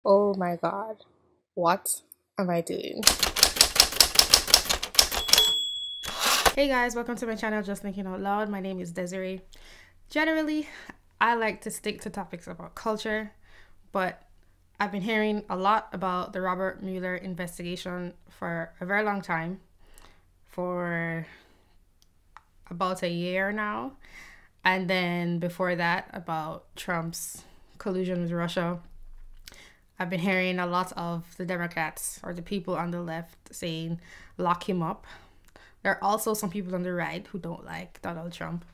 Oh my god, what am I doing? Hey guys, welcome to my channel, Just Thinking Out Loud. My name is Desi-Rae. Generally, I like to stick to topics about culture, but I've been hearing a lot about the Robert Mueller investigation for a very long time, for about a year now. And then before that, about Trump's collusion with Russia. I've been hearing a lot of the Democrats or the people on the left saying, lock him up. There are also some people on the right who don't like Donald Trump.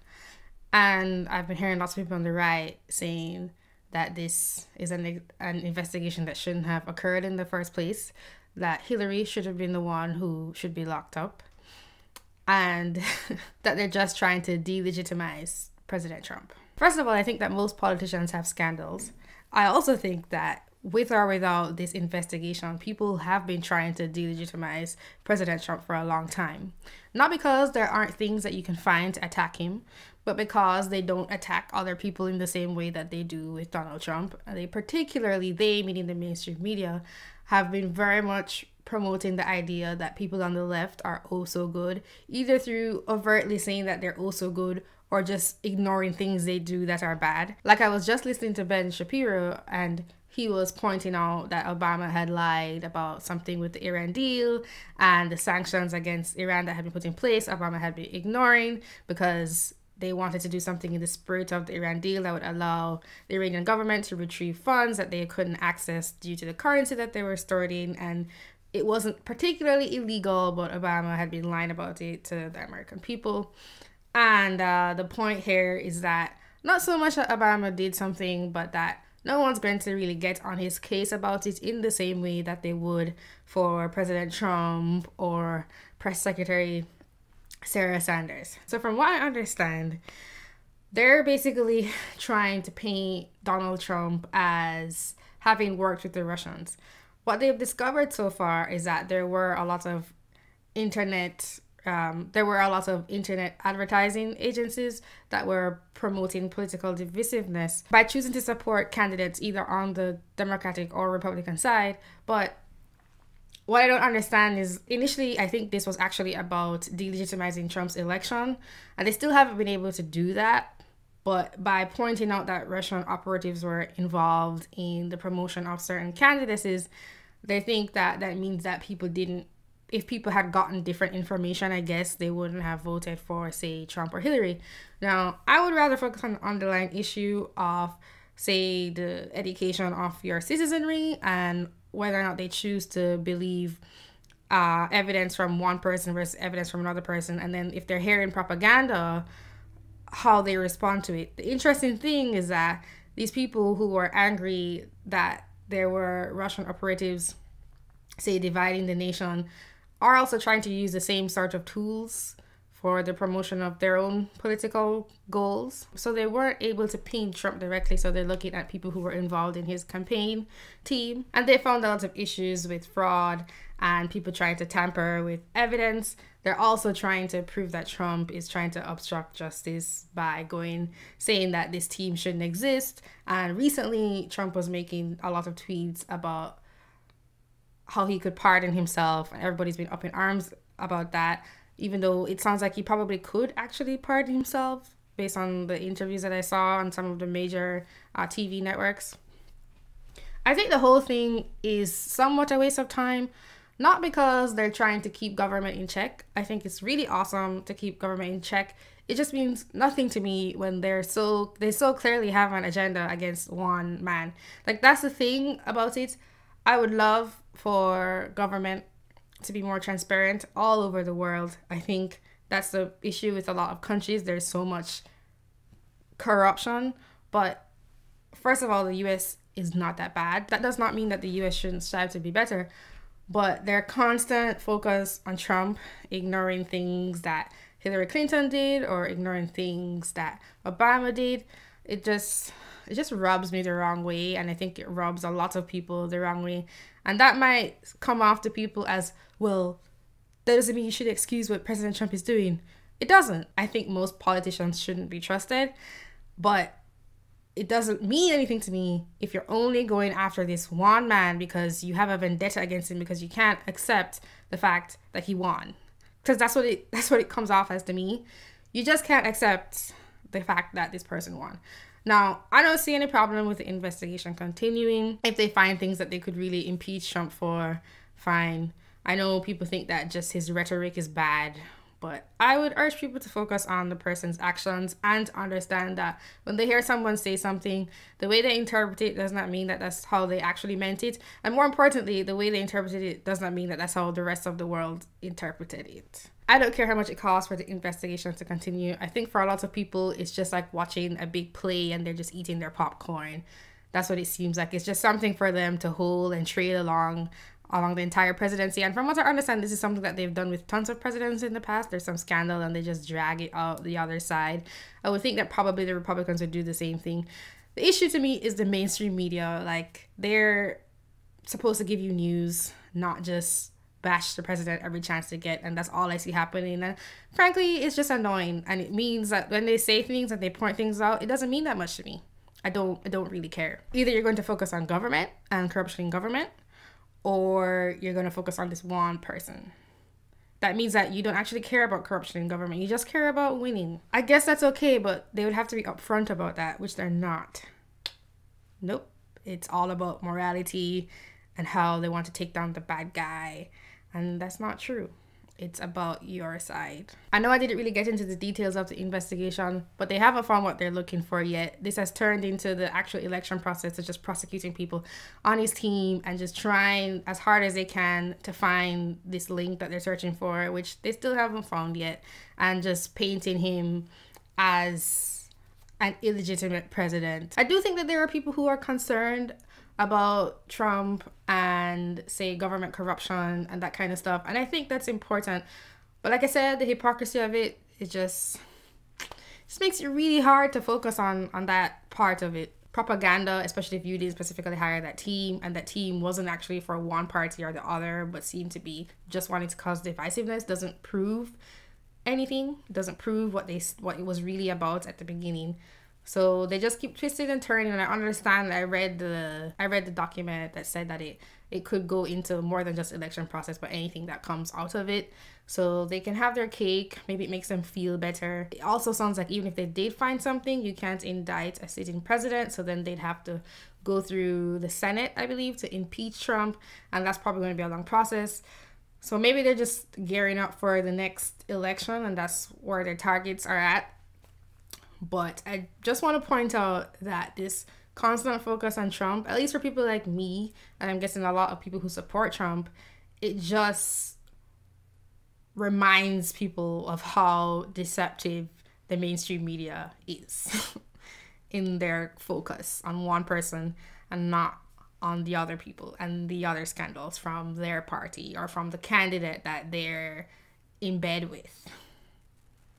And I've been hearing lots of people on the right saying that this is an investigation that shouldn't have occurred in the first place, that Hillary should have been the one who should be locked up, and that they're just trying to delegitimize President Trump. First of all, I think that most politicians have scandals. I also think that with or without this investigation, people have been trying to delegitimize President Trump for a long time. Not because there aren't things that you can find to attack him, but because they don't attack other people in the same way that they do with Donald Trump. And they, meaning the mainstream media, have been very much promoting the idea that people on the left are oh so good, either through overtly saying that they're oh so good or just ignoring things they do that are bad. Like, I was just listening to Ben Shapiro, and he was pointing out that Obama had lied about something with the Iran deal, and the sanctions against Iran that had been put in place, Obama had been ignoring because they wanted to do something in the spirit of the Iran deal that would allow the Iranian government to retrieve funds that they couldn't access due to the currency that they were stored in. And it wasn't particularly illegal, but Obama had been lying about it to the American people. And the point here is that not so much that Obama did something, but that no one's going to really get on his case about it in the same way that they would for President Trump or Press Secretary Sarah Sanders. So from what I understand, they're basically trying to paint Donald Trump as having worked with the Russians. What they've discovered so far is that there were a lot of internet advertising agencies that were promoting political divisiveness by choosing to support candidates either on the Democratic or Republican side. But what I don't understand is, initially, I think this was actually about delegitimizing Trump's election, and they still haven't been able to do that. But by pointing out that Russian operatives were involved in the promotion of certain candidacies, they think that that means that if people had gotten different information, I guess they wouldn't have voted for, say, Trump or Hillary. Now, I would rather focus on the underlying issue of, say, the education of your citizenry and whether or not they choose to believe evidence from one person versus evidence from another person. And then if they're hearing propaganda, how they respond to it. The interesting thing is that these people who were angry that there were Russian operatives, say, dividing the nation, are also trying to use the same sort of tools for the promotion of their own political goals. So they weren't able to pin Trump directly, so they're looking at people who were involved in his campaign team. And they found a lot of issues with fraud and people trying to tamper with evidence. They're also trying to prove that Trump is trying to obstruct justice by saying that this team shouldn't exist. And recently, Trump was making a lot of tweets about how he could pardon himself, and everybody's been up in arms about that, even though it sounds like he probably could actually pardon himself based on the interviews that I saw on some of the major TV networks. I think the whole thing is somewhat a waste of time, not because they're trying to keep government in check. I think it's really awesome to keep government in check. It just means nothing to me when they so clearly have an agenda against one man. Like, that's the thing about it. I would love for government to be more transparent all over the world. I think that's the issue with a lot of countries. There's so much corruption. But first of all, the US is not that bad. That does not mean that the US shouldn't strive to be better. But their constant focus on Trump, ignoring things that Hillary Clinton did or ignoring things that Obama did, it just rubs me the wrong way, and I think it rubs a lot of people the wrong way. And that might come off to people as, well, that doesn't mean you should excuse what President Trump is doing. It doesn't. I think most politicians shouldn't be trusted, but it doesn't mean anything to me if you're only going after this one man because you have a vendetta against him because you can't accept the fact that he won. Because that's what it comes off as to me. You just can't accept the fact that this person won. Now, I don't see any problem with the investigation continuing. If they find things that they could really impeach Trump for, fine. I know people think that just his rhetoric is bad, but I would urge people to focus on the person's actions and understand that when they hear someone say something, the way they interpret it does not mean that that's how they actually meant it. And more importantly, the way they interpreted it does not mean that that's how the rest of the world interpreted it. I don't care how much it costs for the investigation to continue. I think for a lot of people, it's just like watching a big play and they're just eating their popcorn. That's what it seems like. It's just something for them to hold and trade along the entire presidency. And from what I understand, this is something that they've done with tons of presidents in the past. There's some scandal and they just drag it out the other side. I would think that probably the Republicans would do the same thing. The issue to me is the mainstream media. Like, they're supposed to give you news, not just bash the president every chance they get, and that's all I see happening. And frankly, it's just annoying, and it means that when they say things and they point things out, it doesn't mean that much to me. I don't really care. Either you're going to focus on government and corruption in government, or you're going to focus on this one person. That means that you don't actually care about corruption in government. You just care about winning. I guess that's okay, but they would have to be upfront about that, which they're not. Nope. It's all about morality and how they want to take down the bad guy. And that's not true. It's about your side. I know I didn't really get into the details of the investigation, but they haven't found what they're looking for yet. This has turned into the actual election process of just prosecuting people on his team and just trying as hard as they can to find this link that they're searching for, which they still haven't found yet, and just painting him as an illegitimate president. I do think that there are people who are concerned about Trump and, say, government corruption and that kind of stuff. And I think that's important. But like I said, the hypocrisy of it just makes it really hard to focus on that part of it. Propaganda, especially if you didn't specifically hire that team, and that team wasn't actually for one party or the other, but seemed to be just wanting to cause divisiveness, doesn't prove anything. It doesn't prove what it was really about at the beginning. So they just keep twisting and turning, and I understand. I read the document that said that it could go into more than just election process, but anything that comes out of it. So they can have their cake. Maybe it makes them feel better. It also sounds like even if they did find something, you can't indict a sitting president. So then they'd have to go through the Senate, I believe, to impeach Trump, and that's probably going to be a long process. So maybe they're just gearing up for the next election, and that's where their targets are at. But I just want to point out that this constant focus on Trump, at least for people like me, and I'm guessing a lot of people who support Trump, it just reminds people of how deceptive the mainstream media is in their focus on one person and not on the other people and the other scandals from their party or from the candidate that they're in bed with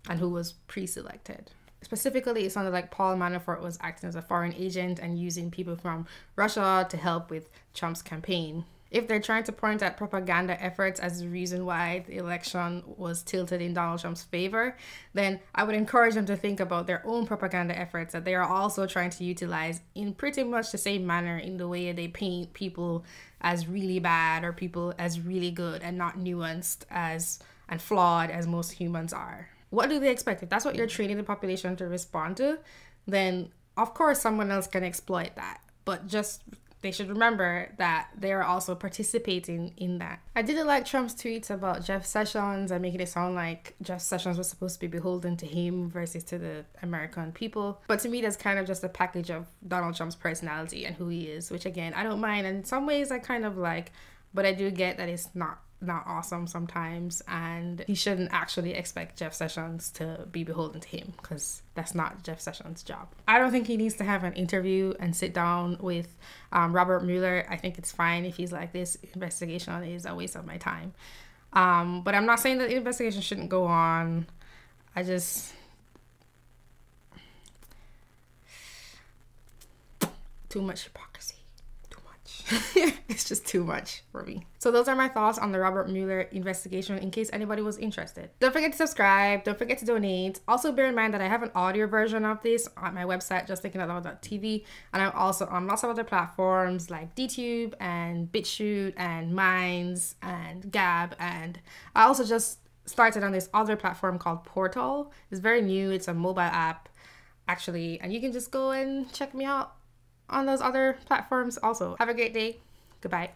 and who was pre-selected. Specifically, it sounded like Paul Manafort was acting as a foreign agent and using people from Russia to help with Trump's campaign. If they're trying to point at propaganda efforts as the reason why the election was tilted in Donald Trump's favor, then I would encourage them to think about their own propaganda efforts that they are also trying to utilize in pretty much the same manner in the way they paint people as really bad or people as really good and not nuanced and flawed as most humans are. What do they expect? If that's what you're training the population to respond to, then of course someone else can exploit that. But just they should remember that they are also participating in that. I didn't like Trump's tweets about Jeff Sessions and making it sound like Jeff Sessions was supposed to be beholden to him versus to the American people. But to me, that's kind of just a package of Donald Trump's personality and who he is, which again, I don't mind. And in some ways I kind of like, but I do get that it's not awesome sometimes, and he shouldn't actually expect Jeff Sessions to be beholden to him because that's not Jeff Sessions' job. I don't think he needs to have an interview and sit down with Robert Mueller. I think it's fine if he's like, this investigation is a waste of my time. But I'm not saying that the investigation shouldn't go on. I just... too much hypocrisy. Too much. It's just too much for me. So those are my thoughts on the Robert Mueller investigation in case anybody was interested. Don't forget to subscribe. Don't forget to donate. Also bear in mind that I have an audio version of this on my website, justthinkingoutlloud.tv, and I'm also on lots of other platforms like DTube and BitChute and Minds and Gab, and I also just started on this other platform called Portal. It's very new. It's a mobile app actually, and you can just go and check me out on those other platforms also. Have a great day. Goodbye.